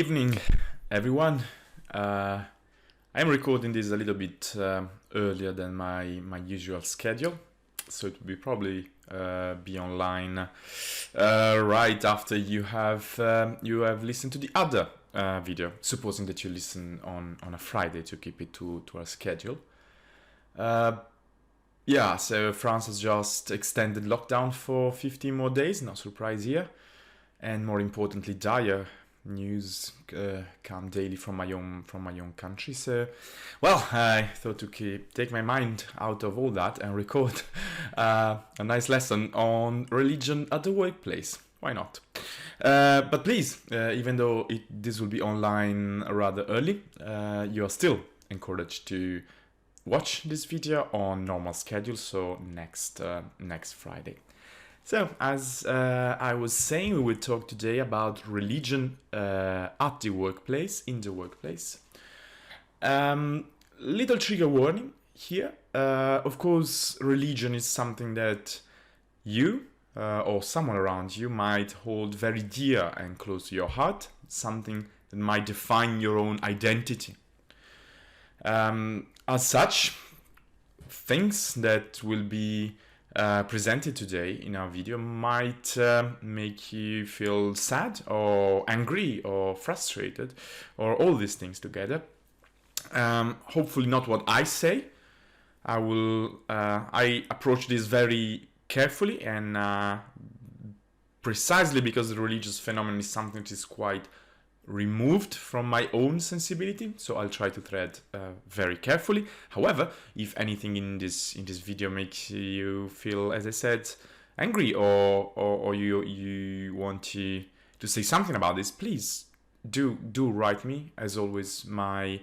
evening, everyone. I'm recording this a little bit earlier than my usual schedule, so it will be probably be online right after you have listened to the other video. Supposing that you listen on a Friday to keep it to our schedule. Yeah, so France has just extended lockdown for 15 more days. No surprise here, and more importantly, dire news come daily from my own country. So, well, I thought to take my mind out of all that and record a nice lesson on religion at the workplace. Why not? But please, even though this will be online rather early, you are still encouraged to watch this video on normal schedule, so next Friday. So, as I was saying, we will talk today about religion at the workplace, in the workplace. Little trigger warning here. Of course, religion is something that you or someone around you might hold very dear and close to your heart, something that might define your own identity. As such, things that will be presented today in our video might make you feel sad or angry or frustrated or all these things together. Hopefully not what I say. I approach this very carefully and precisely because the religious phenomenon is something that is quite removed from my own sensibility, so I'll try to tread very carefully. However, if anything in this video makes you feel, as I said, angry or you want to say something about this, please do write me. As always, my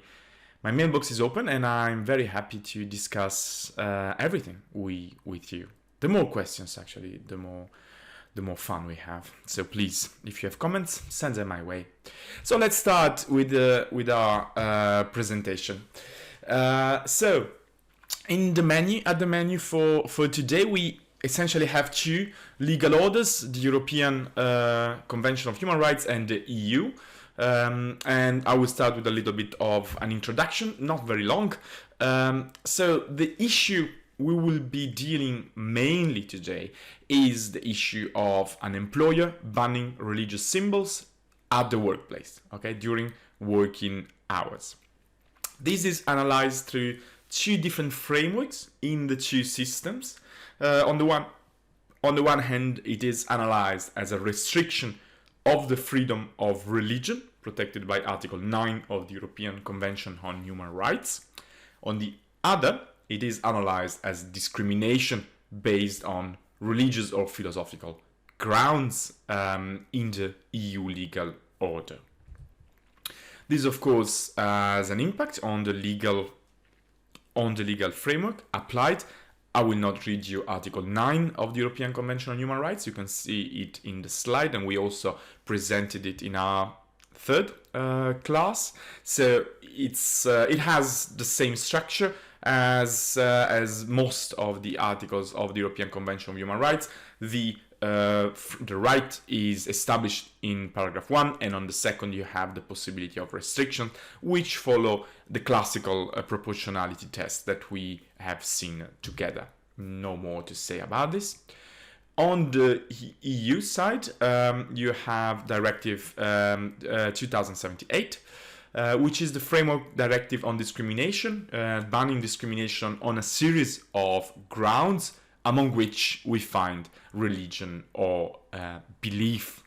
mailbox is open and I'm very happy to discuss everything with you. The more questions, actually, the more fun we have. So please, if you have comments, send them my way. So let's start with our presentation. So at the menu for today, we essentially have two legal orders: the European Convention of Human Rights and the EU. And I will start with a little bit of an introduction, not very long. So the issue we will be dealing mainly today is the issue of an employer banning religious symbols at the workplace, okay, during working hours. This is analyzed through two different frameworks in the two systems. On the one hand, it is analyzed as a restriction of the freedom of religion protected by Article 9 of the European Convention on Human Rights. On the other, it is analyzed as discrimination based on religious or philosophical grounds in the EU legal order. This, of course, has an impact on the legal framework applied. I will not read you Article 9 of the European Convention on Human Rights. You can see it in the slide, and we also presented it in our third class. So it has the same structure as most of the articles of the European Convention on Human Rights. The right is established in paragraph 1, and on the second you have the possibility of restriction, which follow the classical proportionality test that we have seen together. No more to say about this. On the EU side, you have Directive 2078, which is the framework directive on discrimination, banning discrimination on a series of grounds, among which we find religion or belief.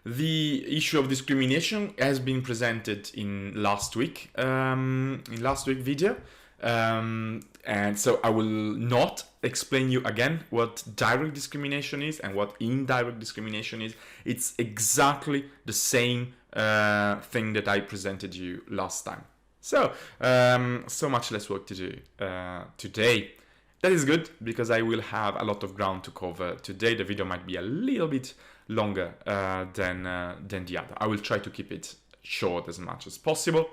The issue of discrimination has been presented in last week video, and so I will not explain you again what direct discrimination is and what indirect discrimination is. It's exactly the same thing that I presented you last time. So much less work to do today. That is good because I will have a lot of ground to cover today. The video might be a little bit longer than the other. I will try to keep it short as much as possible.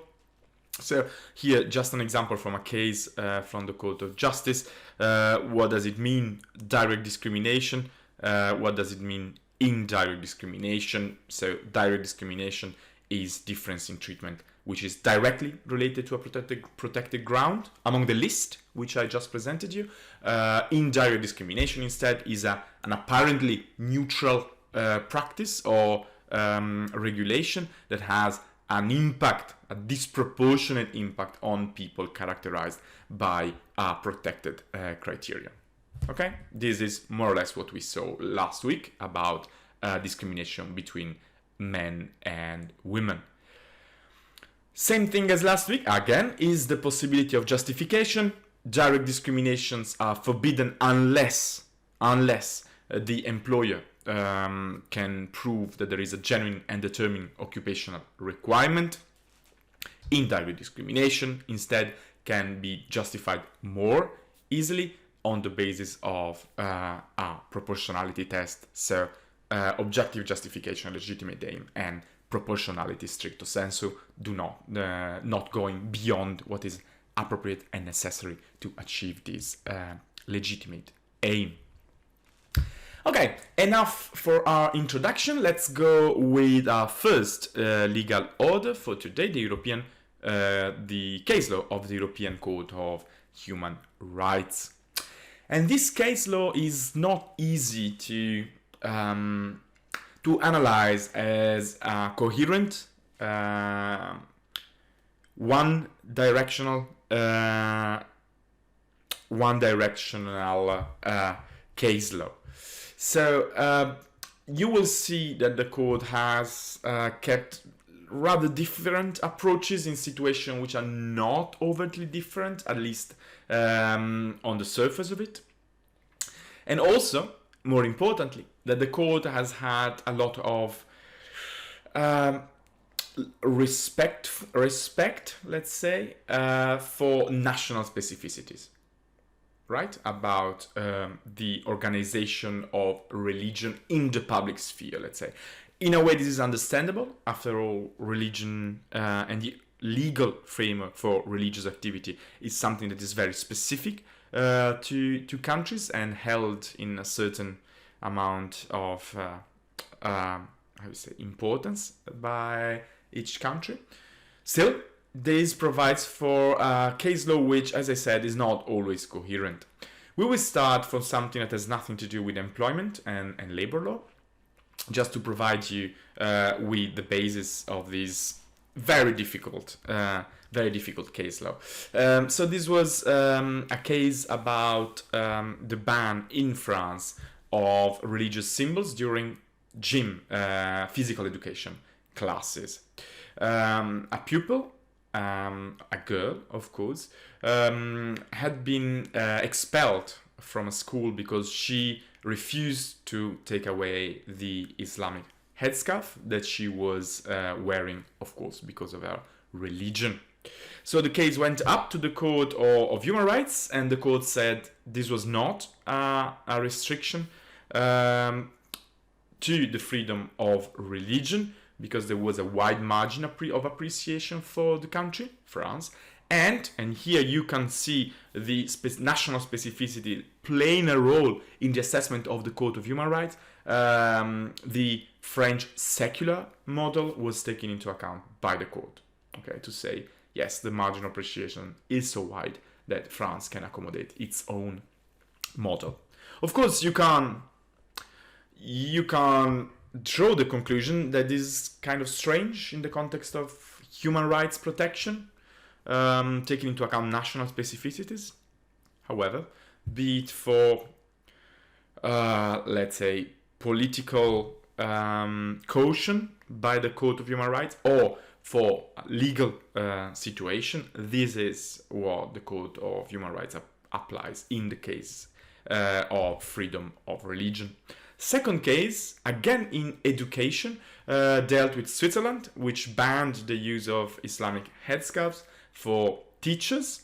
So here, just an example from a case from the Court of Justice. What does it mean, direct discrimination? What does it mean, indirect discrimination? So direct discrimination is difference in treatment, which is directly related to a protected ground among the list which I just presented you. Indirect discrimination instead is an apparently neutral practice or regulation that has an impact, a disproportionate impact on people characterized by a protected criteria. Okay, this is more or less what we saw last week about discrimination between men and women. Same thing as last week, again, is the possibility of justification. Direct discriminations are forbidden unless the employer can prove that there is a genuine and determined occupational requirement. Indirect discrimination instead can be justified more easily on the basis of a proportionality test. So objective justification, legitimate aim, and proportionality stricto sensu do not going beyond what is appropriate and necessary to achieve this legitimate aim. Okay, enough for our introduction. Let's go with our first legal order for today, the case law of the European Court of Human Rights. And this case law is not easy to analyze as a coherent, one-directional case law. So you will see that the court has kept rather different approaches in situations which are not overtly different, at least on the surface of it. And also, more importantly, that the court has had a lot of respect, let's say, for national specificities, right? About the organization of religion in the public sphere, let's say. In a way, this is understandable. After all, religion and the legal framework for religious activity is something that is very specific to countries and held in a certain amount of importance by each country. Still, this provides for a case law which, as I said, is not always coherent. We will start from something that has nothing to do with employment and labor law, just to provide you with the basis of this very difficult case law. So this was a case about the ban in France of religious symbols during gym, physical education classes. A pupil, a girl, of course, had been expelled from a school because she refused to take away the Islamic headscarf that she was wearing, of course, because of her religion. So the case went up to the Court of Human Rights, and the court said this was not a restriction to the freedom of religion, because there was a wide margin of appreciation for the country, France. And here you can see the national specificity playing a role in the assessment of the Court of Human Rights. The French secular model was taken into account by the court, okay, to say, yes, the margin of appreciation is so wide that France can accommodate its own model. Of course, you can draw the conclusion that this is kind of strange in the context of human rights protection, taking into account national specificities. However, be it for, let's say, political caution by the Court of Human Rights or for legal situation, this is what the Court of Human Rights applies in the case of freedom of religion. Second case, again in education, dealt with Switzerland, which banned the use of Islamic headscarves for teachers.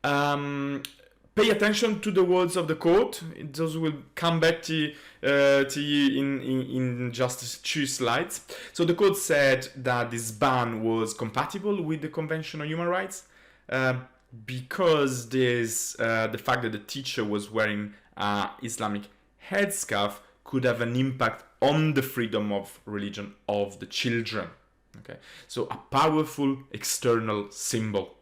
Pay attention to the words of the court. Those will come back to you in just 2 slides. So the court said that this ban was compatible with the Convention on Human Rights because the fact that the teacher was wearing Islamic headscarf could have an impact on the freedom of religion of the children. Okay, so a powerful external symbol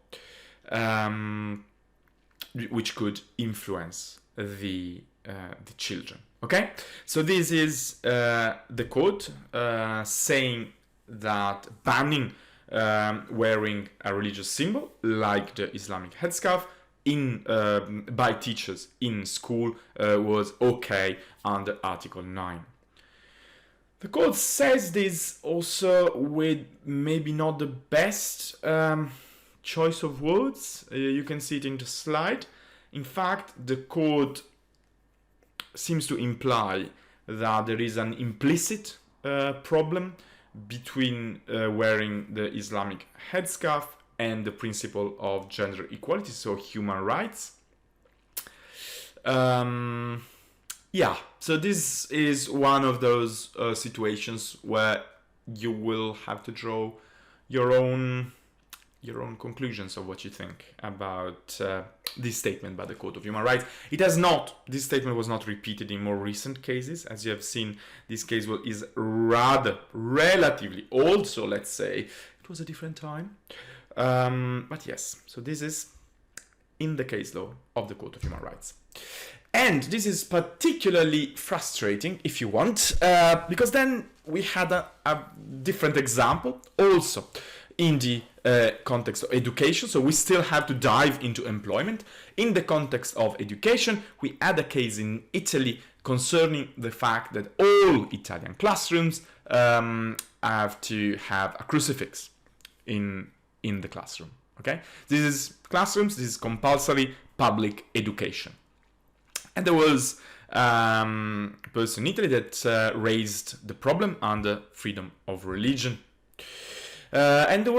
which could influence the children. Okay, so this is the quote saying that banning wearing a religious symbol like the Islamic headscarf by teachers in school was okay under Article 9. The quote says this also with maybe not the best choice of words. You can see it in the slide. In fact, the quote seems to imply that there is an implicit problem between wearing the Islamic headscarf and the principle of gender equality, so human rights. Yeah, so this is one of those situations where you will have to draw your own conclusions of what you think about this statement by the Court of Human Rights. This statement was not repeated in more recent cases. As you have seen, this case is rather relatively old, so let's say it was a different time. But yes, so this is in the case law of the Court of Human Rights. And this is particularly frustrating, if you want, because then we had a different example also in the context of education. So we still have to dive into employment. In the context of education, we had a case in Italy concerning the fact that all Italian classrooms have to have a crucifix in the classroom. Okay, this is compulsory public education. And there was a person in Italy that raised the problem under freedom of religion. And it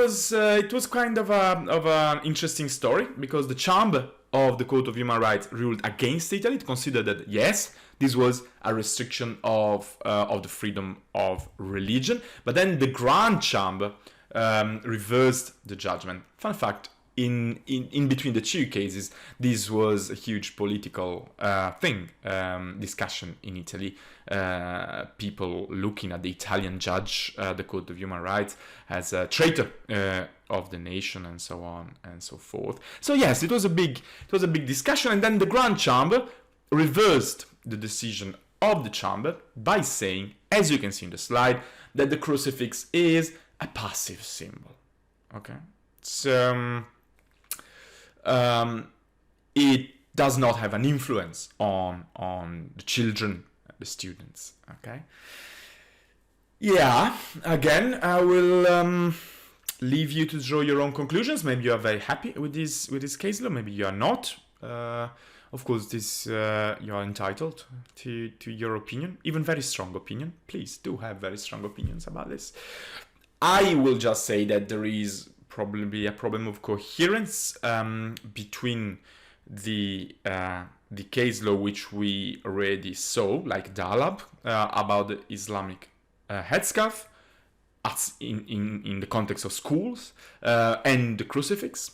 was kind of an interesting story, because the chamber of the Court of Human Rights ruled against Italy. It considered that, yes, this was a restriction of the freedom of religion. But then the Grand Chamber reversed the judgment. Fun fact, in between the two cases, this was a huge political discussion in Italy. People looking at the Italian judge, the Court of Human Rights, as a traitor of the nation, and so on and so forth. So yes, it was a big discussion, and then the Grand Chamber reversed the decision of the chamber by saying, as you can see in the slide, that the crucifix is a passive symbol. Okay, so it does not have an influence on the children, the students. Okay. Yeah. Again, I will leave you to draw your own conclusions. Maybe you are very happy with this case law. Maybe you are not. Of course, you are entitled to your opinion, even very strong opinion. Please do have very strong opinions about this. I will just say that there is probably a problem of coherence between the case law which we already saw, like Dalab, about the Islamic headscarf in the context of schools, and the crucifix.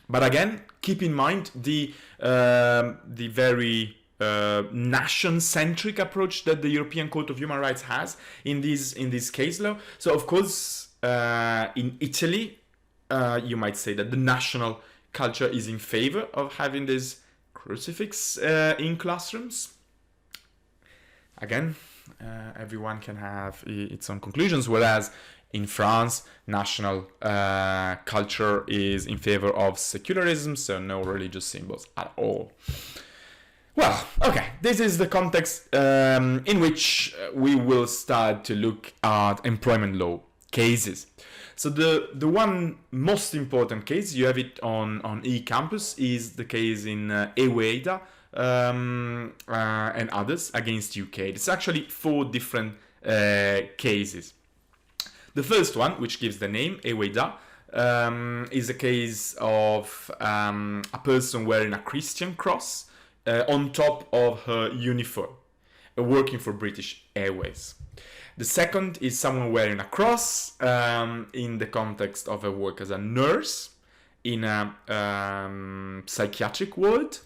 But again, keep in mind the very nation-centric approach that the European Court of Human Rights has in this case law. So of course, in Italy, you might say that the national culture is in favor of having this crucifix in classrooms. Again, everyone can have its own conclusions, whereas in France, national culture is in favor of secularism, so no religious symbols at all. Well, okay, this is the context in which we will start to look at employment law cases. So the one most important case, you have it on eCampus, is the case in Eweda and others against UK. It's actually 4 different cases. The first one, which gives the name, Eweda, is a case of a person wearing a Christian cross on top of her uniform, working for British Airways. The second is someone wearing a cross in the context of a work as a nurse in a psychiatric ward.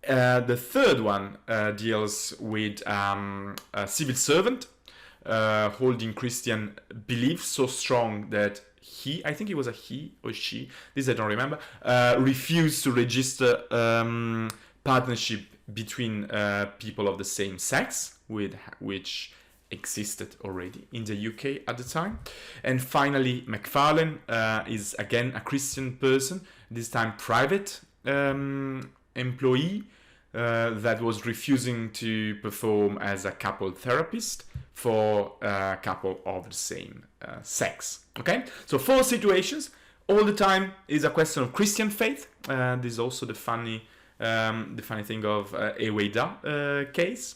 The third one deals with a civil servant holding Christian beliefs so strong that I think it was a he or she, this I don't remember, refused to register partnership between people of the same sex, which existed already in the UK at the time. And finally, Macfarlane is again a Christian person, this time private employee that was refusing to perform as a couple therapist for a couple of the same sex. Okay, so 4 situations. All the time is a question of Christian faith. This is also the funny thing of Eweda case.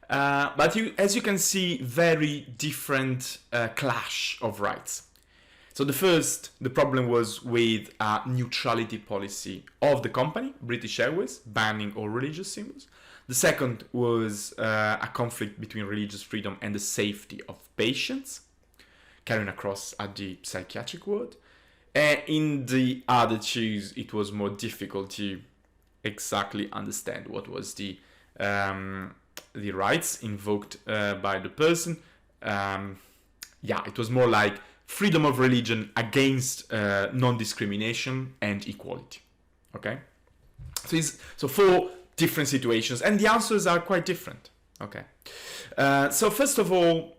But as you can see, very different clash of rights. So the problem was with a neutrality policy of the company, British Airways, banning all religious symbols. The second was a conflict between religious freedom and the safety of patients, carrying across at the psychiatric ward. And in the other two, it was more difficult to exactly understand what was the rights invoked by the person. It was more like freedom of religion against non-discrimination and equality. Okay, so 4 different situations, and the answers are quite different. Okay, so first of all,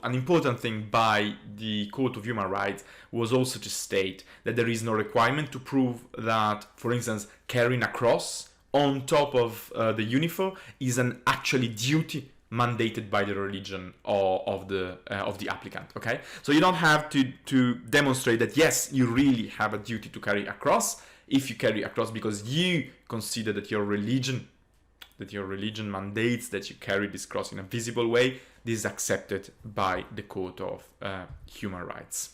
an important thing by the Court of Human Rights was also to state that there is no requirement to prove that, for instance, carrying a cross on top of the uniform is an actually duty mandated by the religion or of the applicant. Okay, so you don't have to demonstrate that yes, you really have a duty to carry a cross if you carry a cross because you consider that your religion mandates that you carry this cross in a visible way. This is accepted by the Court of Human Rights.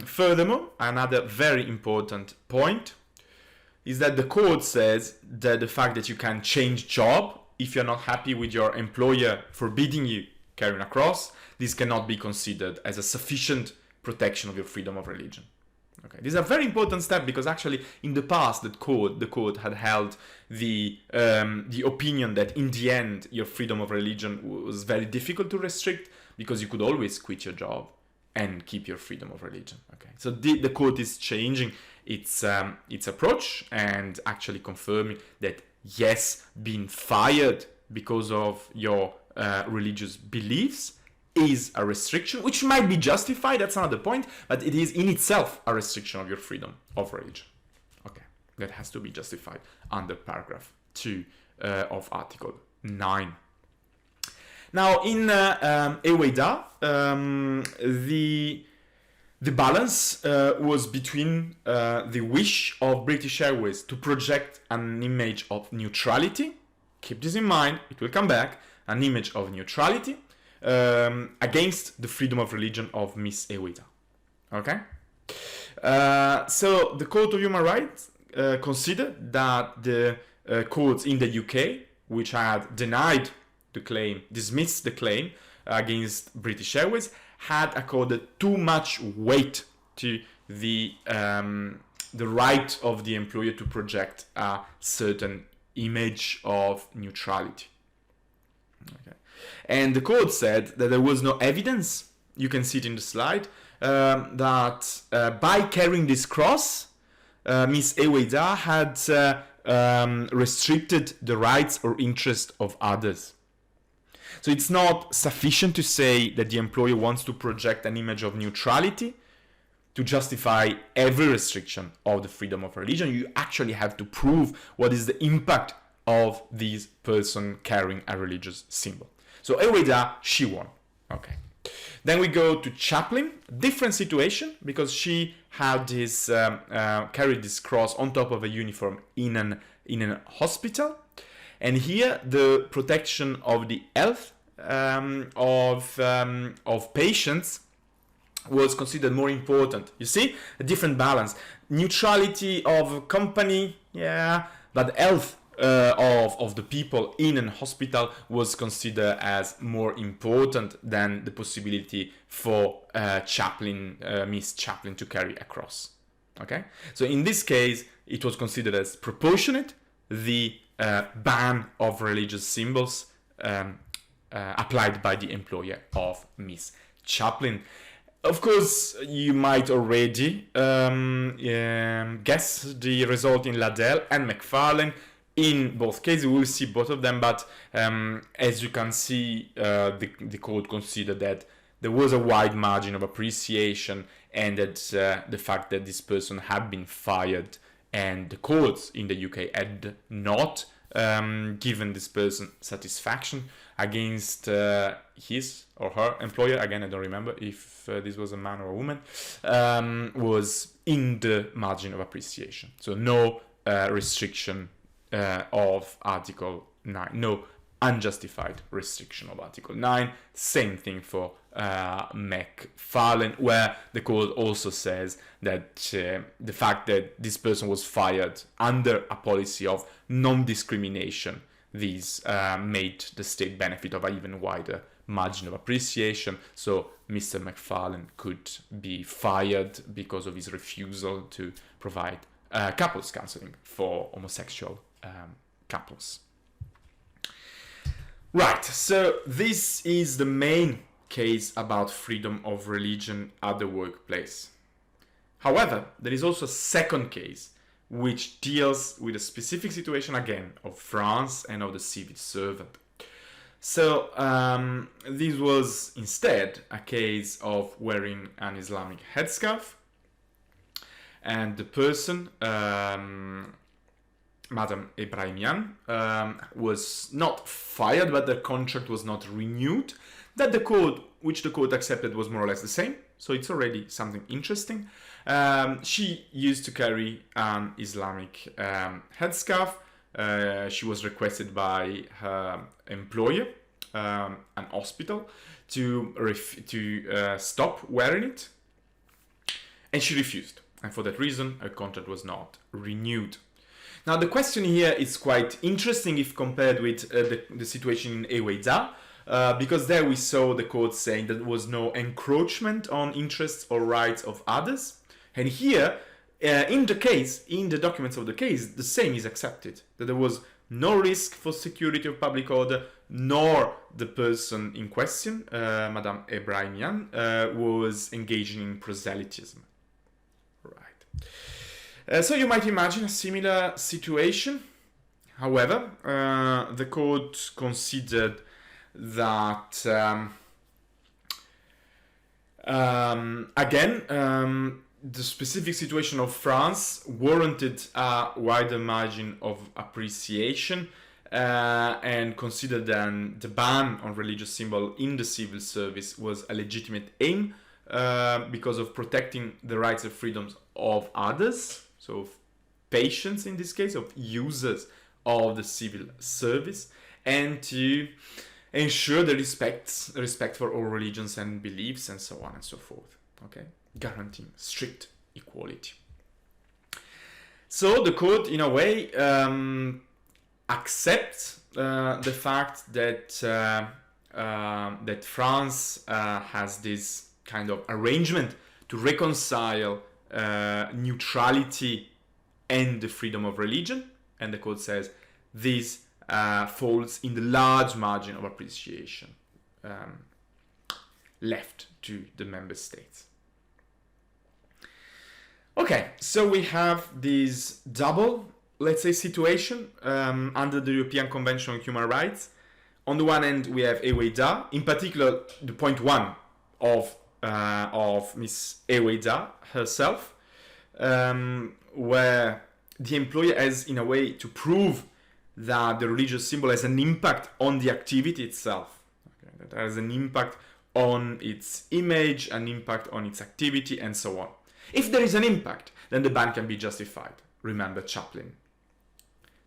Furthermore, another very important point is that the court says that the fact that you can change job if you're not happy with your employer forbidding you carrying a cross, this cannot be considered as a sufficient protection of your freedom of religion. Okay, this is a very important step because actually in the past the court had held the opinion that in the end your freedom of religion was very difficult to restrict because you could always quit your job and keep your freedom of religion. Okay, so the court is changing its approach and actually confirming that yes, being fired because of your religious beliefs is a restriction, which might be justified, that's another point, but it is in itself a restriction of your freedom of religion. Okay, that has to be justified under paragraph 2 of Article 9. Now, in Eweda, the balance was between the wish of British Airways to project an image of neutrality. Keep this in mind, it will come back, an image of neutrality against the freedom of religion of Miss Eweda. Okay? So the Court of Human Rights considered that the courts in the UK, which had dismissed the claim against British Airways, had accorded too much weight to the right of the employer to project a certain image of neutrality. Okay. And the court said that there was no evidence, you can see it in the slide, that by carrying this cross, Miss Eweda had restricted the rights or interests of others. So it's not sufficient to say that the employer wants to project an image of neutrality to justify every restriction of the freedom of religion. You actually have to prove what is the impact of this person carrying a religious symbol. So Eweda, she won. Okay. Then we go to Chaplin, different situation because she had this carried this cross on top of a uniform in an hospital, and here the protection of the health of patients was considered more important. You see, a different balance. Neutrality of company, yeah, but health of the people in an hospital was considered as more important than the possibility for Miss Chaplin to carry a cross. Okay, so in this case, it was considered as proportionate the ban of religious symbols applied by the employer of Miss Chaplin. Of course, you might already guess the result in Ladell and McFarlane. In both cases, we will see both of them, but as you can see, the court considered that there was a wide margin of appreciation, and that the fact that this person had been fired and the courts in the UK had not given this person satisfaction against his or her employer, again I don't remember if this was a man or a woman, was in the margin of appreciation. So no restriction of Article 9, no unjustified restriction of Article 9. Same thing for McFarlane, where the court also says that the fact that this person was fired under a policy of non-discrimination, these made the state benefit of an even wider margin of appreciation. So Mr. McFarlane could be fired because of his refusal to provide couples counseling for homosexual couples. Right, so this is the main case about freedom of religion at the workplace. However, there is also a second case which deals with a specific situation again of France and of the civil servant. So this was instead a case of wearing an Islamic headscarf, and the person, Madame Ebrahimian, was not fired, but the contract was not renewed. That which the court accepted was more or less the same, so it's already something interesting. She used to carry an Islamic headscarf. She was requested by her employer, an hospital, to stop wearing it, and she refused. And for that reason, her contract was not renewed. Now, the question here is quite interesting if compared with the situation in Eweida, because there we saw the court saying that there was no encroachment on interests or rights of others. And here, in the documents of the case, the same is accepted, that there was no risk for security of public order, nor the person in question, Madame Ebrahimian, was engaging in proselytism. Right. So you might imagine a similar situation. However, the court considered that, the specific situation of France warranted a wider margin of appreciation, and considered then the ban on religious symbol in the civil service was a legitimate aim because of protecting the rights and freedoms of others, so of patients in this case, of users of the civil service, and to ensure the respect for all religions and beliefs and so on and so forth. Okay, guaranteeing strict equality. So the court, in a way, accepts the fact that that France has this kind of arrangement to reconcile neutrality and the freedom of religion, and the court says this falls in the large margin of appreciation left to the member states. Okay, so we have this double, let's say, situation under the European Convention on Human Rights. On the one hand, we have Eweida, in particular, the point one of Miss Eweida herself, where the employer has, in a way, to prove that the religious symbol has an impact on the activity itself, okay, that has an impact on its image, an impact on its activity, and so on. If there is an impact, then the ban can be justified. Remember Chaplin,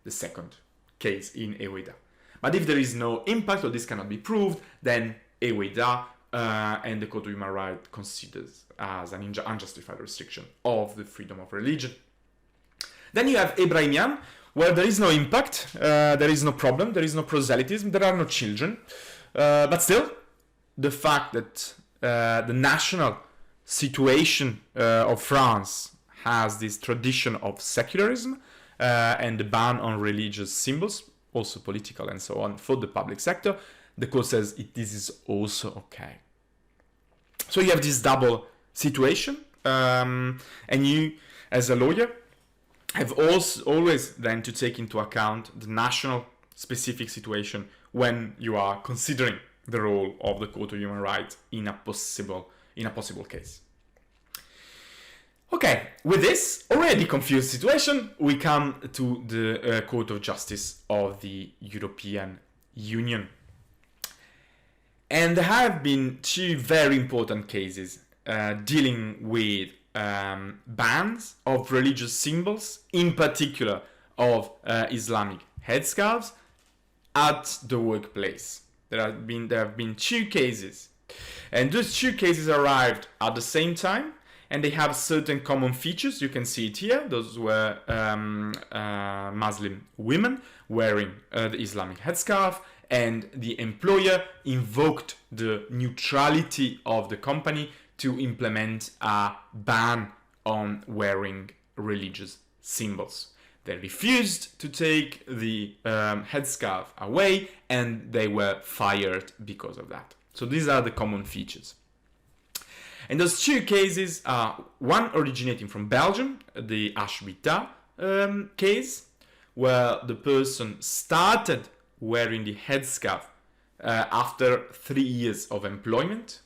the second case in Eweida. But if there is no impact or this cannot be proved, then Eweida and the Court of Human Rights considers as an unjustified restriction of the freedom of religion. Then you have Ebrahimian, where there is no impact, there is no problem, there is no proselytism, there are no children. But still, the fact that the national situation of France has this tradition of secularism and the ban on religious symbols, also political and so on, for the public sector, the court says this is also okay. So you have this double situation, and you, as a lawyer, have also always then to take into account the national specific situation when you are considering the role of the Court of Human Rights in a possible case. Okay, with this already confused situation, we come to the Court of Justice of the European Union. And there have been two very important cases dealing with bans of religious symbols, in particular of Islamic headscarves, at the workplace. There have been two cases, and those two cases arrived at the same time, and they have certain common features. You can see it here. Those were Muslim women wearing the Islamic headscarf, and the employer invoked the neutrality of the company to implement a ban on wearing religious symbols. They refused to take the headscarf away, and they were fired because of that. So these are the common features. And those two cases are one originating from Belgium, the Ashbita case, where the person started wearing the headscarf after 3 years of employment.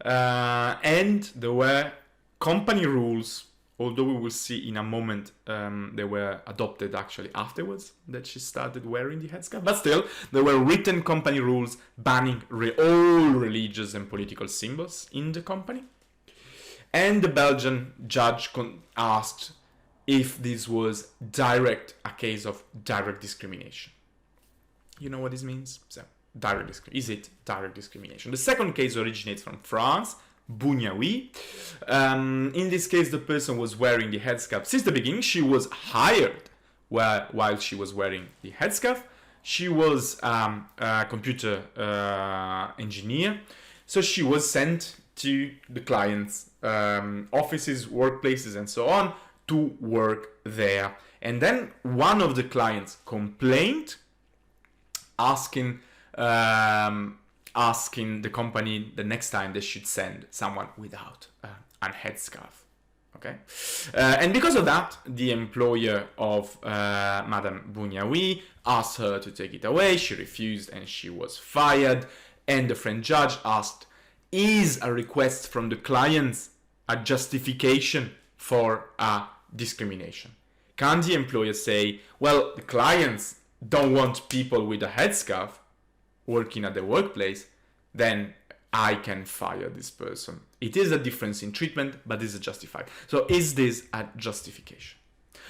And there were company rules, although we will see in a moment they were adopted actually afterwards that she started wearing the headscarf. But still, there were written company rules banning all religious and political symbols in the company. And the Belgian judge asked if this was a case of direct discrimination. You know what this means? So, is it direct discrimination? The second case originates from France, Bouniaoui. In this case, the person was wearing the headscarf since the beginning. She was hired while she was wearing the headscarf. She was a computer engineer, so she was sent to the client's offices, workplaces, and so on to work there. And then one of the clients complained, asking the company the next time they should send someone without a headscarf. Okay, and because of that, the employer of Madame Bouniaoui asked her to take it away. She refused, and she was fired. And the French judge asked, "Is a request from the clients a justification for a discrimination? Can the employer say, well, the clients don't want people with a headscarf working at the workplace, then I can fire this person. It is a difference in treatment, but this is justified." So is this a justification?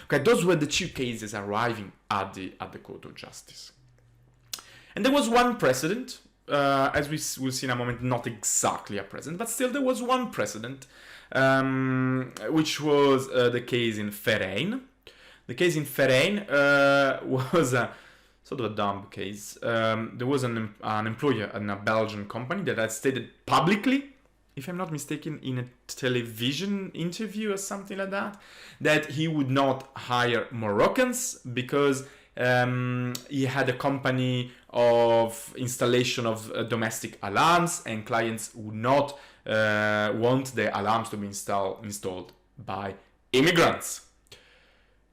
Okay, those were the two cases arriving at the Court of Justice. And there was one precedent, as we will see in a moment, not exactly a precedent, but still there was one precedent, which was the case in Ferein. The case in Ferein was a sort of a dumb case. There was an employer in a Belgian company that had stated publicly, if I'm not mistaken, in a television interview or something like that he would not hire Moroccans because he had a company of installation of domestic alarms, and clients would not want their alarms to be installed by immigrants.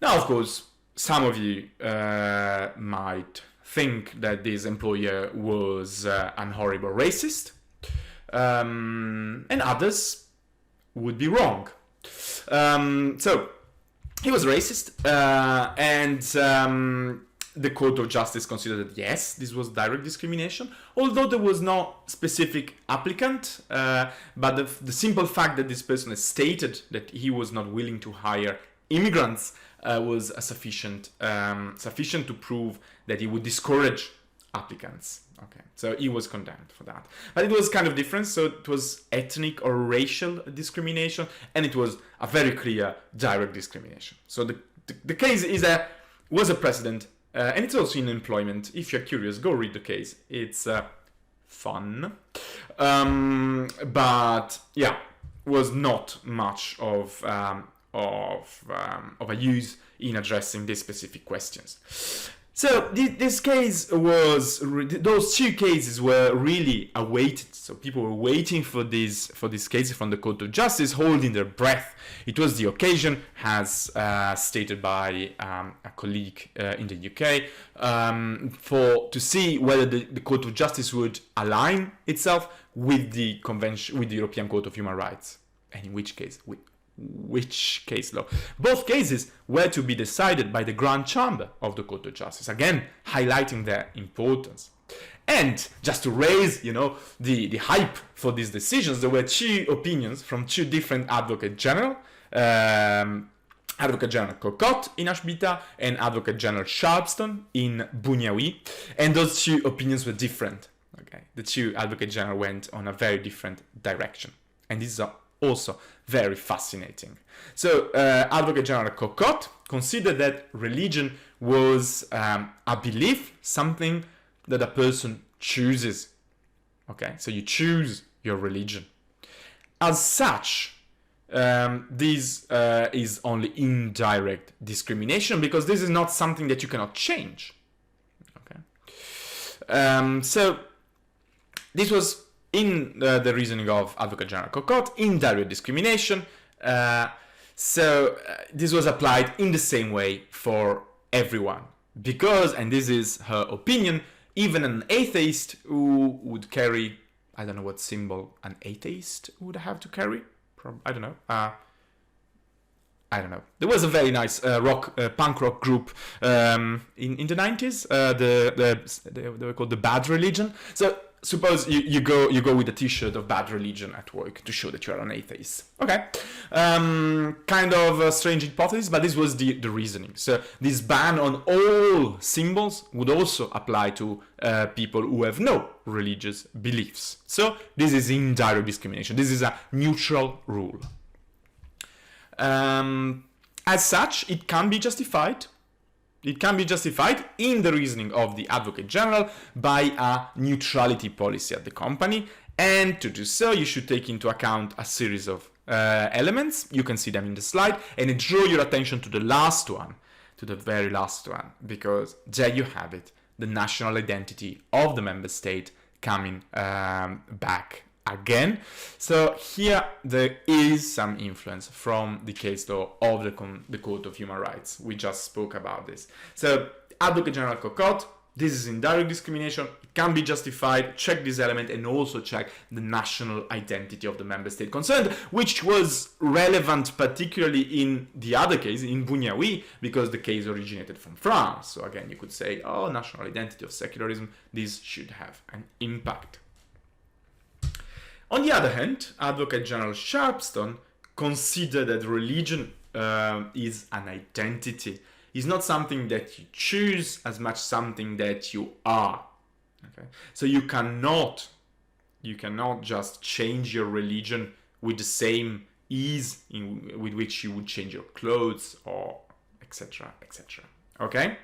Now, of course, some of you might think that this employer was an horrible racist, and others would be wrong. So he was racist, and the Court of Justice considered that yes, this was direct discrimination, although there was no specific applicant, but the simple fact that this person has stated that he was not willing to hire immigrants was sufficient to prove that he would discourage applicants. Okay, so he was condemned for that. But it was kind of different. So it was ethnic or racial discrimination, and it was a very clear direct discrimination. So the case was a precedent, and it's also in employment. If you're curious, go read the case. It's fun, but yeah, was not much of a use in addressing these specific questions. So this case was, those two cases were really awaited. So people were waiting for these cases from the Court of Justice, holding their breath. It was the occasion, as stated by a colleague in the UK, to see whether the Court of Justice would align itself with the convention, with the European Court of Human Rights, and in which case, which case law. Both cases were to be decided by the Grand Chamber of the Court of Justice, again highlighting their importance. And just to raise, the hype for these decisions, there were two opinions from two different Advocate General, Advocate General Cocotte in Achbita and Advocate General Sharpston in Bouniaoui, and those two opinions were different. Okay, the two Advocate General went on a very different direction, and this is also very fascinating. So Advocate General Cocotte considered that religion was a belief, something that a person chooses. Okay, so you choose your religion. As such, this is only indirect discrimination, because this is not something that you cannot change. Okay, so this was in the reasoning of Advocate General Cocotte, indirect discrimination. This was applied in the same way for everyone, because, and this is her opinion, even an atheist who would carry, I don't know what symbol an atheist would have to carry. I don't know. There was a very nice punk rock group in the 90s. They were called the Bad Religion. So suppose you go with a T-shirt of Bad Religion at work to show that you are an atheist. Okay, kind of a strange hypothesis, but this was the reasoning. So this ban on all symbols would also apply to people who have no religious beliefs. So this is indirect discrimination. This is a neutral rule. As such, it can be justified. It can be justified in the reasoning of the Advocate General by a neutrality policy at the company, and to do so you should take into account a series of elements. You can see them in the slide, and draw your attention to the last one, to the very last one, because there you have it, the national identity of the member state coming back again. So here there is some influence from the case law of the Court of Human Rights. We just spoke about this. So Advocate General Cocotte, this is indirect discrimination. It can be justified. Check this element, and also check the national identity of the member state concerned, which was relevant particularly in the other case, in Bouniaoui, because the case originated from France. So again, you could say, oh, national identity of secularism, this should have an impact. On the other hand, Advocate General Sharpston considered that religion is an identity. It's not something that you choose as much something that you are. Okay? So you cannot just change your religion with the same ease with which you would change your clothes, or etc., etc. Okay?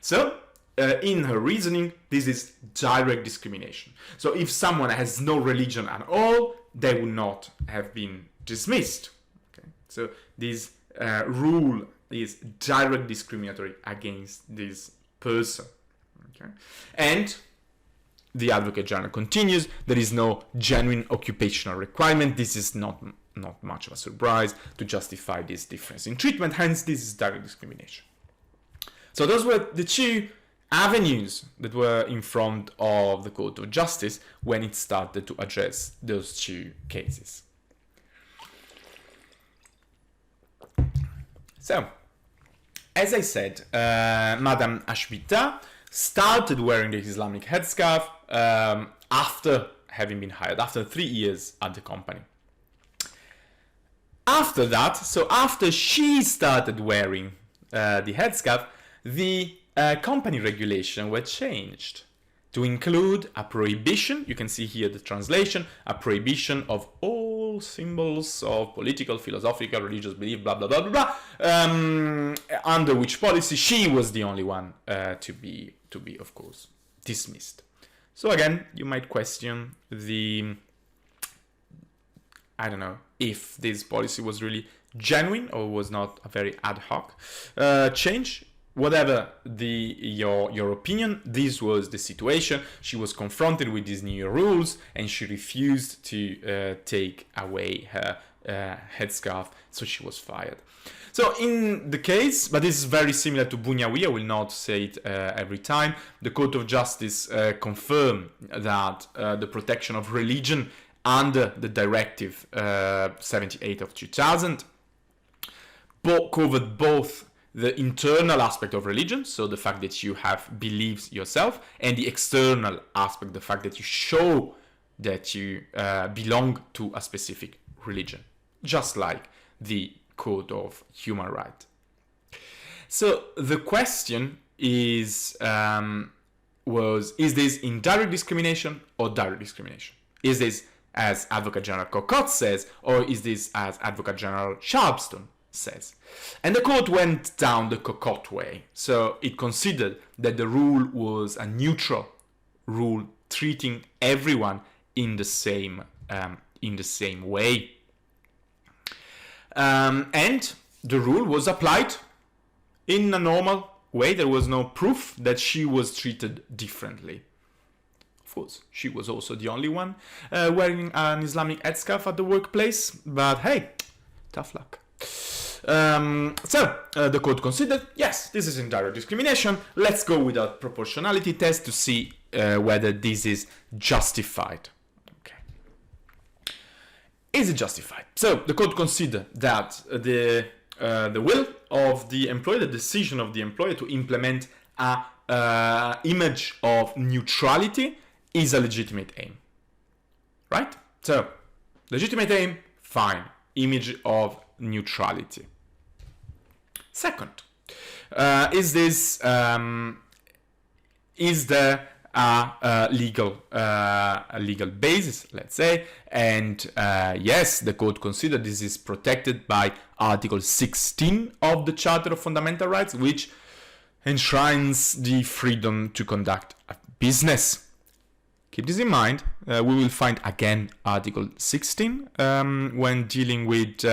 So in her reasoning, this is direct discrimination. So if someone has no religion at all, they would not have been dismissed. Okay? So this rule is direct discriminatory against this person. Okay? And the Advocate General continues, there is no genuine occupational requirement. This is not much of a surprise to justify this difference in treatment. Hence, this is direct discrimination. So those were the two avenues that were in front of the Court of Justice when it started to address those two cases. So, as I said, Madame Achbita started wearing the Islamic headscarf after having been hired, after 3 years at the company. After that, so after she started wearing the headscarf, the company regulation were changed to include a prohibition, you can see here the translation, a prohibition of all symbols of political, philosophical, religious belief, blah, blah, blah, blah, blah, under which policy she was the only one to be, of course, dismissed. So again, you might question I don't know, if this policy was really genuine or was not a very ad hoc change. Whatever your opinion, this was the situation. She was confronted with these new rules and she refused to take away her headscarf, so she was fired. So in the case, but this is very similar to Bougnaoui, I will not say it every time, the Court of Justice confirmed that the protection of religion under the Directive 78 of 2000 covered both the internal aspect of religion, so the fact that you have beliefs yourself, and the external aspect, the fact that you show that you belong to a specific religion, just like the Code of Human Rights. So the question is, is this indirect discrimination or direct discrimination? Is this as Advocate General Cocotte says, or is this as Advocate General Sharpston says? And the court went down the Cocotte way. So it considered that the rule was a neutral rule, treating everyone in the same way. And the rule was applied in a normal way. There was no proof that she was treated differently. Of course, she was also the only one wearing an Islamic headscarf at the workplace, but hey, tough luck. So the court considered, yes, this is indirect discrimination. Let's go with a proportionality test to see whether this is justified. Is it justified? So the court considered that the will of the employer, the decision of the employer to implement a image of neutrality is a legitimate aim, right? So legitimate aim, fine. Image of neutrality. Second, is there a legal basis, let's say, and yes, the court considered this is protected by Article 16 of the Charter of Fundamental Rights, which enshrines the freedom to conduct a business. Keep this in mind. We will find again Article 16 when dealing with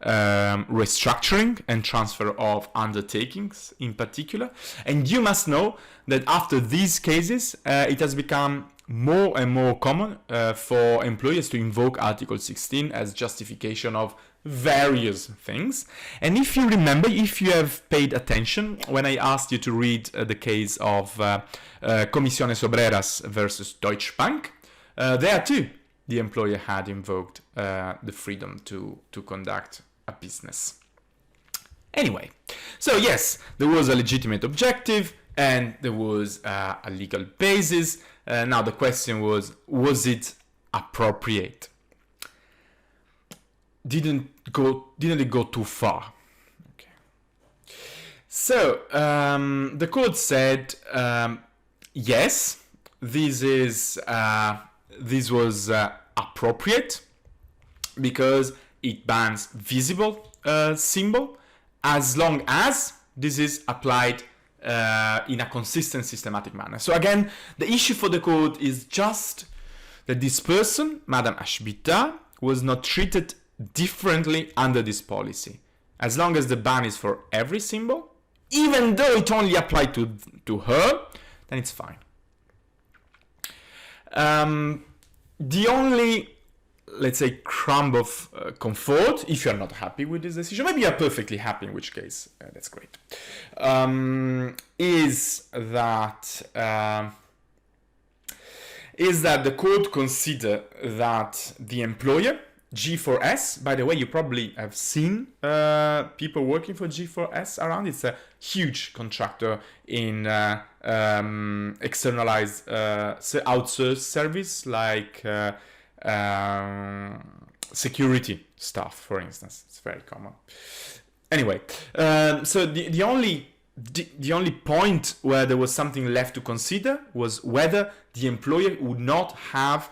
restructuring and transfer of undertakings in particular. And you must know that after these cases, it has become more and more common for employers to invoke Article 16 as justification of various things. And if you remember, if you have paid attention, when I asked you to read the case of Comisiones Obreras versus Deutsche Bank, there too, the employer had invoked the freedom to conduct a business. Anyway, so yes, there was a legitimate objective and there was a legal basis. Now the question was it appropriate? Didn't it go too far? Okay. So the court said yes, this was appropriate because it bans visible symbol as long as this is applied in a consistent, systematic manner. So again, the issue for the court is just that this person, Madame Ashbita, was not treated differently under this policy. As long as the ban is for every symbol, even though it only applied to her, then it's fine. The only, let's say, crumb of comfort, if you're not happy with this decision, maybe you're perfectly happy, in which case that's great, is that the court consider that the employer, G4S, by the way, you probably have seen people working for G4S around. It's a huge contractor in externalized outsourced service like security stuff, for instance. It's very common. Anyway, so the only point where there was something left to consider was whether the employer would not have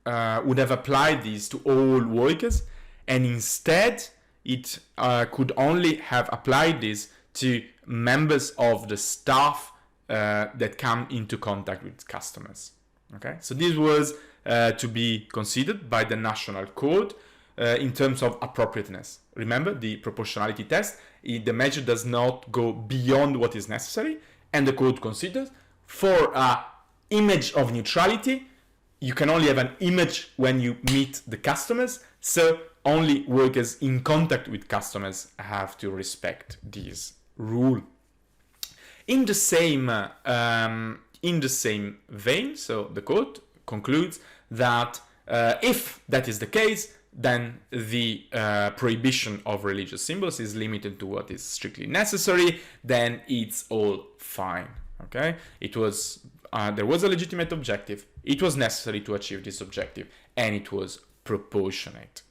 would have applied these to all workers, and instead it could only have applied this to members of the staff that come into contact with customers. Okay, so this was to be considered by the National Court. in terms of appropriateness. Remember the proportionality test, the measure does not go beyond what is necessary, and the code considers for an image of neutrality, you can only have an image when you meet the customers, so only workers in contact with customers have to respect this rule. In the same vein, so the code concludes that if that is the case, then the prohibition of religious symbols is limited to what is strictly necessary, then it's all fine. Okay, it was there was a legitimate objective, it was necessary to achieve this objective, and it was proportionate.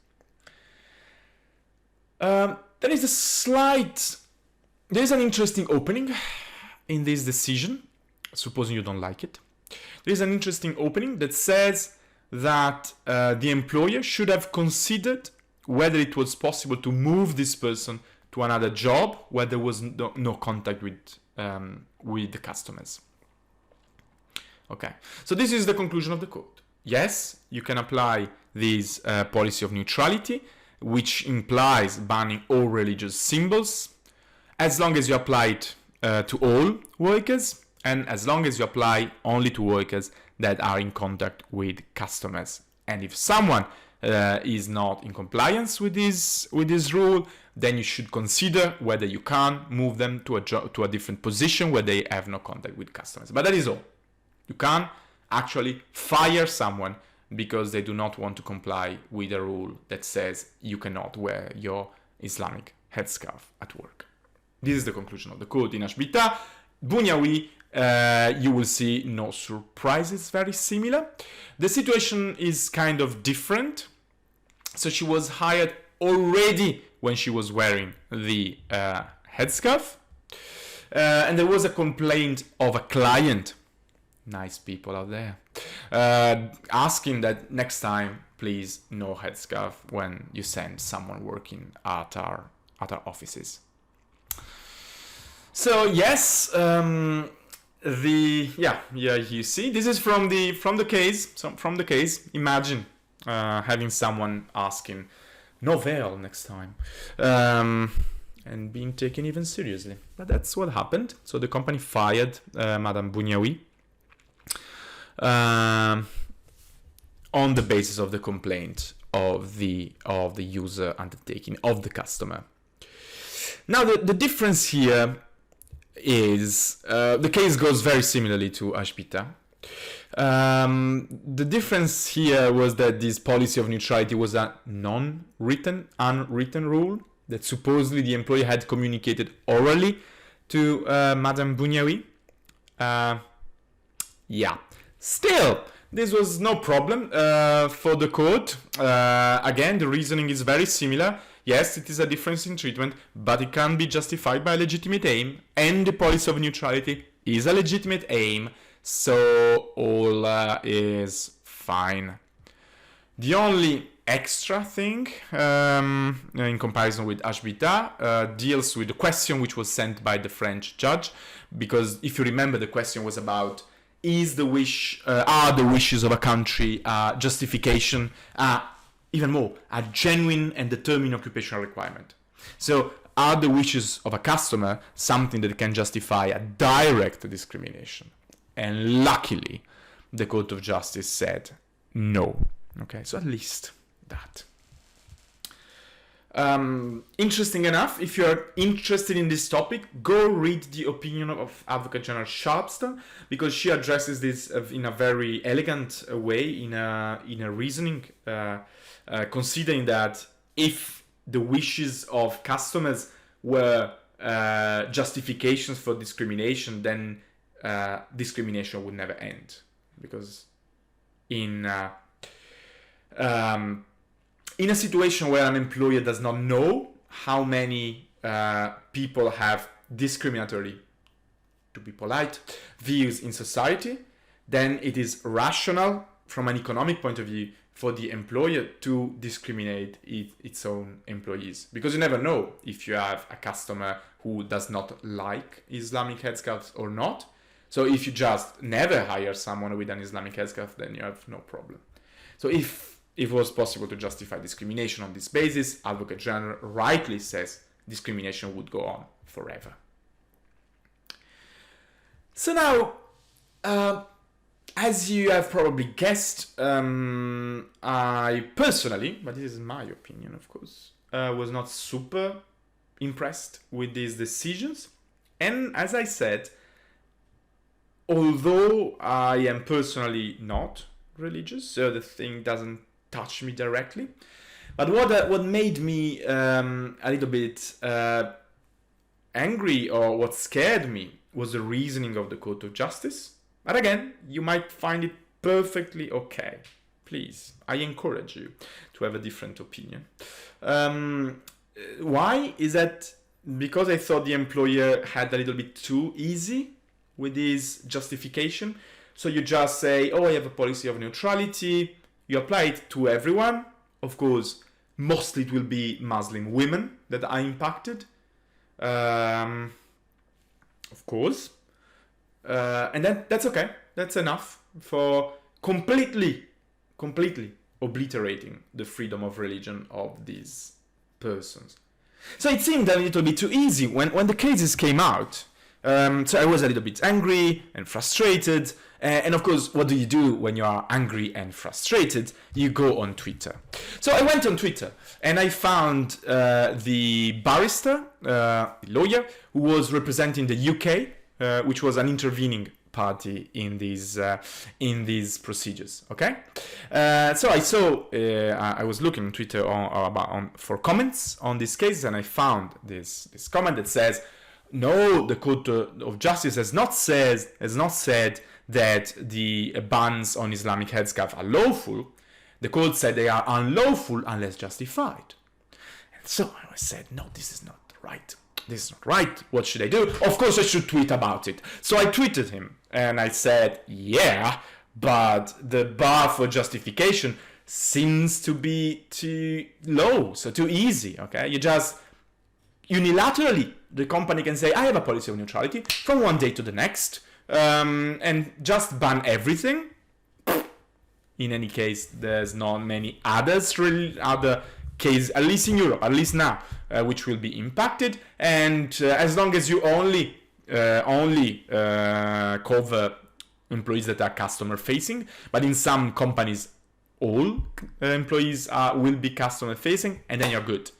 There is an interesting opening in this decision, supposing you don't like it. There is an interesting opening that says that the employer should have considered whether it was possible to move this person to another job where there was no contact with the customers. Okay, so this is the conclusion of the code. Yes, you can apply this policy of neutrality, which implies banning all religious symbols, as long as you apply it to all workers, and as long as you apply only to workers that are in contact with customers. And if someone is not in compliance with this rule, then you should consider whether you can move them to a different position where they have no contact with customers. But that is all. You can't actually fire someone because they do not want to comply with a rule that says you cannot wear your Islamic headscarf at work. This is the conclusion of the code in Ashbita. Bouniaoui, you will see no surprises, very similar. The situation is kind of different. So she was hired already when she was wearing the headscarf. And there was a complaint of a client, nice people out there, asking that next time, please, no headscarf when you send someone working at our offices. So yes, you see, this is from the case. So from the case, imagine having someone asking no veil next time, and being taken even seriously. But that's what happened. So the company fired Madame Bouniaoui on the basis of the complaint of the user undertaking, of the customer. Now the difference here is the case goes very similarly to Ashbita. The difference here was that this policy of neutrality was a unwritten rule that supposedly the employer had communicated orally to Madame Bouniaoui. Still, this was no problem for the court. Again, the reasoning is very similar. Yes, it is a difference in treatment, but it can be justified by a legitimate aim, and the policy of neutrality is a legitimate aim, so all is fine. The only extra thing in comparison with Ashbita deals with the question which was sent by the French judge, because if you remember, the question was about are the wishes of a country justification, even more, a genuine and determined occupational requirement. So are the wishes of a customer something that can justify a direct discrimination? And luckily, the Court of Justice said no. Okay, so at least that. Interesting enough, if you're interested in this topic, go read the opinion of Advocate General Sharpston, because she addresses this in a very elegant way, in a reasoning, considering that if the wishes of customers were justifications for discrimination, then discrimination would never end, because in a situation where an employer does not know how many people have discriminatory, to be polite, views in society, then it is rational from an economic point of view for the employer to discriminate its own employees. Because you never know if you have a customer who does not like Islamic headscarves or not. So if you just never hire someone with an Islamic headscarf, then you have no problem. So if if it was possible to justify discrimination on this basis, Advocate General rightly says discrimination would go on forever. So now, as you have probably guessed, I personally, but this is my opinion of course, was not super impressed with these decisions. And as I said, although I am personally not religious, so the thing doesn't touch me directly, but what made me a little bit angry, or what scared me, was the reasoning of the Court of Justice. But again, you might find it perfectly okay. Please, I encourage you to have a different opinion. Why? Is that because I thought the employer had a little bit too easy with his justification. So you just say, oh, I have a policy of neutrality. You apply it to everyone. Of course, mostly it will be Muslim women that are impacted. Of course. And that's okay. That's enough for completely obliterating the freedom of religion of these persons. So it seemed a little bit too easy when the cases came out. So I was a little bit angry and frustrated. And of course, what do you do when you are angry and frustrated? You go on Twitter. So I went on Twitter and I found the barrister, the lawyer, who was representing the UK, which was an intervening party in these procedures. Okay, so I saw I was looking on Twitter for comments on this case, and I found this comment that says, no, the Court of Justice has not said that the bans on Islamic headscarf are lawful. The court said they are unlawful unless justified. And so I said, no, this is not right. This is not right. What should I do? Of course, I should tweet about it. So I tweeted him and I said, yeah, but the bar for justification seems to be too low, so too easy. Okay, you just unilaterally, the company can say, I have a policy of neutrality from one day to the next, and just ban everything. In any case, there's not many other cases, at least in Europe, at least now, which will be impacted. And as long as you only cover employees that are customer facing, but in some companies, all employees will be customer facing, and then you're good.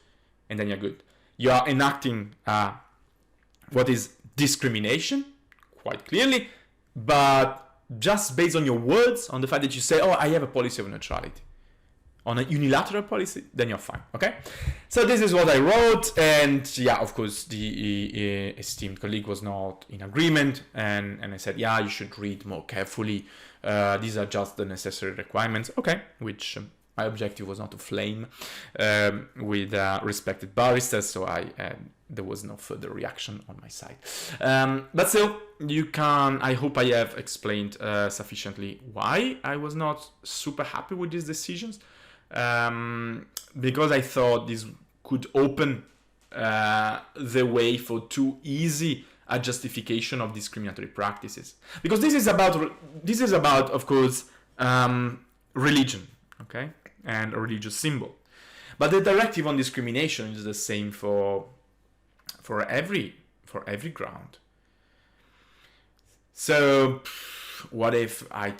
You are enacting what is discrimination, quite clearly, but just based on your words, on the fact that you say, oh, I have a policy of neutrality, on a unilateral policy, then you're fine, okay? So this is what I wrote, and yeah, of course, the esteemed colleague was not in agreement, and I said, yeah, you should read more carefully. These are just the necessary requirements, okay, which my objective was not to flame with respected barristers, so there was no further reaction on my side. But still, I hope I have explained sufficiently why I was not super happy with these decisions, because I thought this could open the way for too easy a justification of discriminatory practices. Because this is about, of course, religion, okay, and a religious symbol. But the directive on discrimination is the same for every ground. So what if I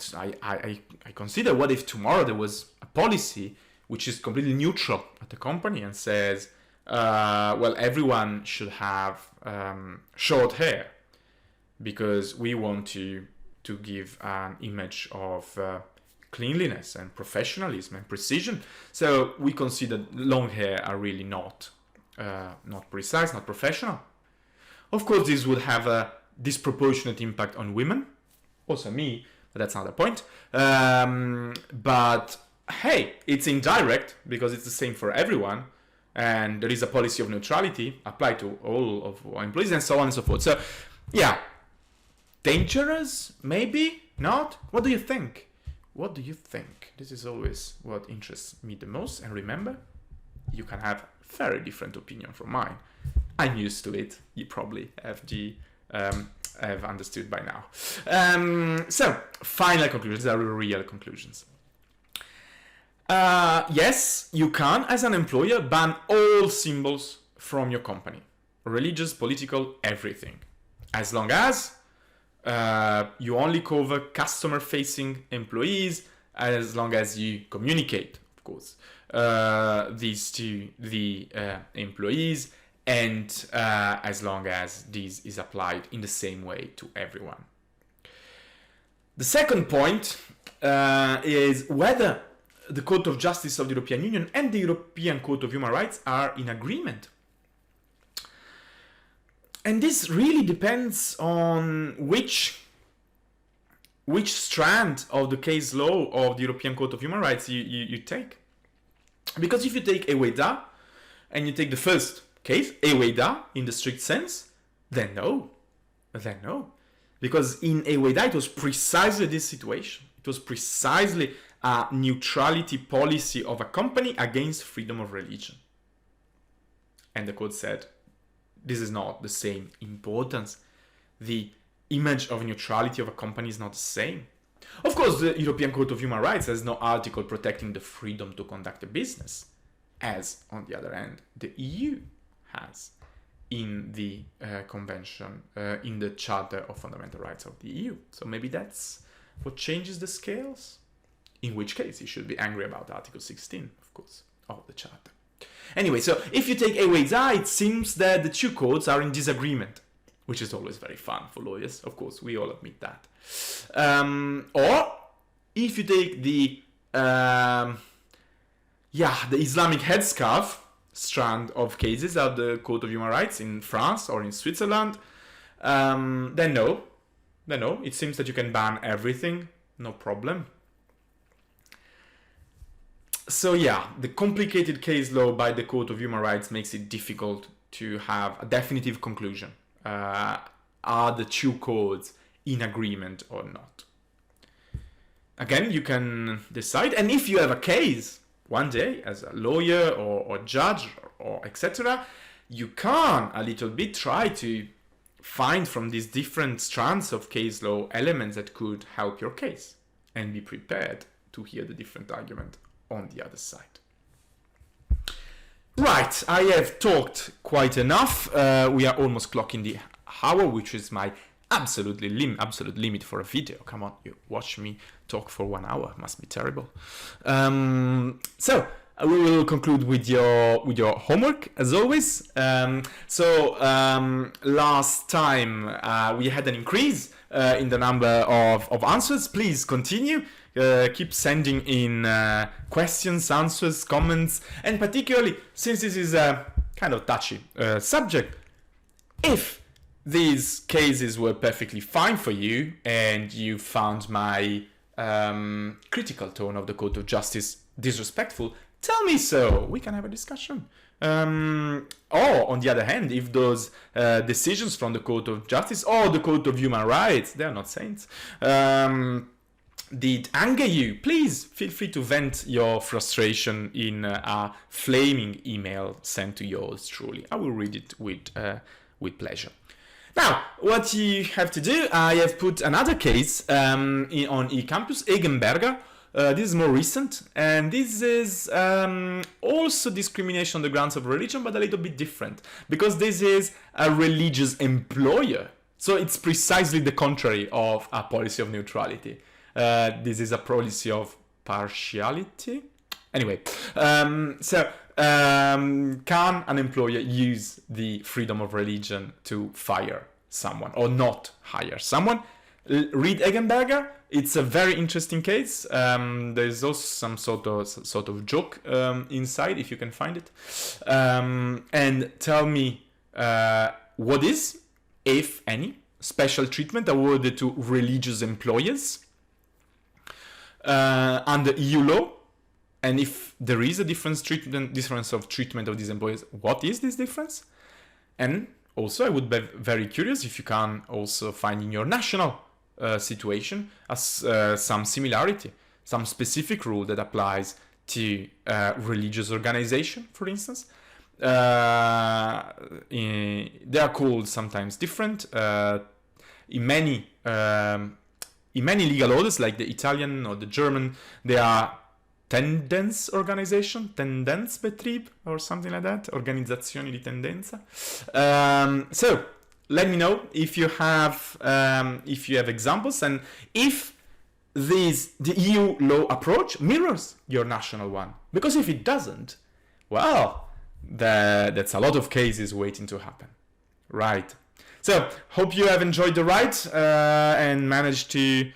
consider, what if tomorrow there was a policy which is completely neutral at the company and says, well, everyone should have short hair because we want to give an image of cleanliness and professionalism and precision. So we consider long hair are really not precise, not professional. Of course, this would have a disproportionate impact on women, also me, but that's not the point. But hey, it's indirect because it's the same for everyone, and there is a policy of neutrality applied to all of our employees and so on and so forth. So yeah, dangerous, maybe not. What do you think? What do you think? This is always what interests me the most. And remember, you can have a very different opinion from mine. I'm used to it. You probably have understood by now. So, final conclusions are real conclusions. Yes, you can, as an employer, ban all symbols from your company. Religious, political, everything. As long as you only cover customer-facing employees, as long as you communicate, of course, these to the employees, and as long as this is applied in the same way to everyone. The second point is whether the Court of Justice of the European Union and the European Court of Human Rights are in agreement. And this really depends on which strand of the case law of the European Court of Human Rights you take. Because if you take Eweda and you take the first case, Eweda in the strict sense, then no. Because in Eweda it was precisely this situation. It was precisely a neutrality policy of a company against freedom of religion. And the court said, this is not the same importance. The image of neutrality of a company is not the same. Of course, the European Court of Human Rights has no article protecting the freedom to conduct a business, as, on the other hand, the EU has in the convention, in the Charter of Fundamental Rights of the EU. So maybe that's what changes the scales. In which case, you should be angry about Article 16, of course, of the Charter. Anyway, so if you take Eweda, it seems that the two courts are in disagreement, which is always very fun for lawyers. Of course, we all admit that. Or if you take the Islamic headscarf strand of cases at the Court of Human Rights in France or in Switzerland, then no. It seems that you can ban everything, no problem. So yeah, the complicated case law by the Court of Human Rights makes it difficult to have a definitive conclusion. Are the two courts in agreement or not? Again, you can decide, and if you have a case one day as a lawyer or judge or etc., you can a little bit try to find from these different strands of case law elements that could help your case and be prepared to hear the different argument on the other side. Right, I have talked quite enough. We are almost clocking the hour, which is my absolute limit for a video. Come on, you watch me talk for 1 hour. Must be terrible. So we will conclude with your homework as always. Last time we had an increase in the number of answers. Please continue. Keep sending in questions, answers, comments, and particularly since this is a kind of touchy subject, if these cases were perfectly fine for you and you found my critical tone of the Court of Justice disrespectful, tell me so. We can have a discussion. Or on the other hand, if those decisions from the Court of Justice or the Court of Human Rights, they are not saints, did anger you, please feel free to vent your frustration in a flaming email sent to yours truly. I will read it with pleasure. Now, what you have to do, I have put another case on eCampus, Eggenberger. This is more recent, and this is also discrimination on the grounds of religion, but a little bit different, because this is a religious employer. So it's precisely the contrary of a policy of neutrality. This is a policy of partiality. Anyway, can an employer use the freedom of religion to fire someone or not hire someone? Read Eggenberger. It's a very interesting case. There's also some sort of joke inside, if you can find it. And tell me what is, if any, special treatment awarded to religious employers under EU law, and if there is a difference of treatment of these employers, what is this difference? And also, I would be very curious if you can also find in your national situation some similarity, some specific rule that applies to religious organization, for instance. They are called sometimes different. In many legal orders, like the Italian or the German, they are Tendenzbetrieb or something like that, organizzazioni di tendenza. So let me know if you have examples, and if the EU law approach mirrors your national one. Because if it doesn't, well, that's a lot of cases waiting to happen. Right. So hope you have enjoyed the ride and managed to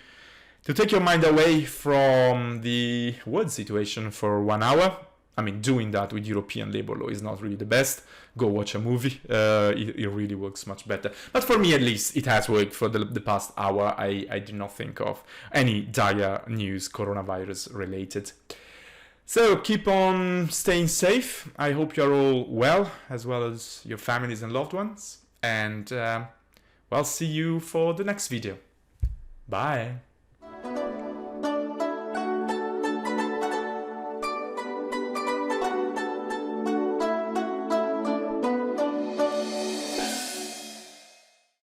take your mind away from the world situation for 1 hour. I mean, doing that with European labor law is not really the best. Go watch a movie. It really works much better. But for me, at least, it has worked for the past hour. I did not think of any dire news, coronavirus related. So keep on staying safe. I hope you're all well as your families and loved ones. And well, see you for the next video. Bye.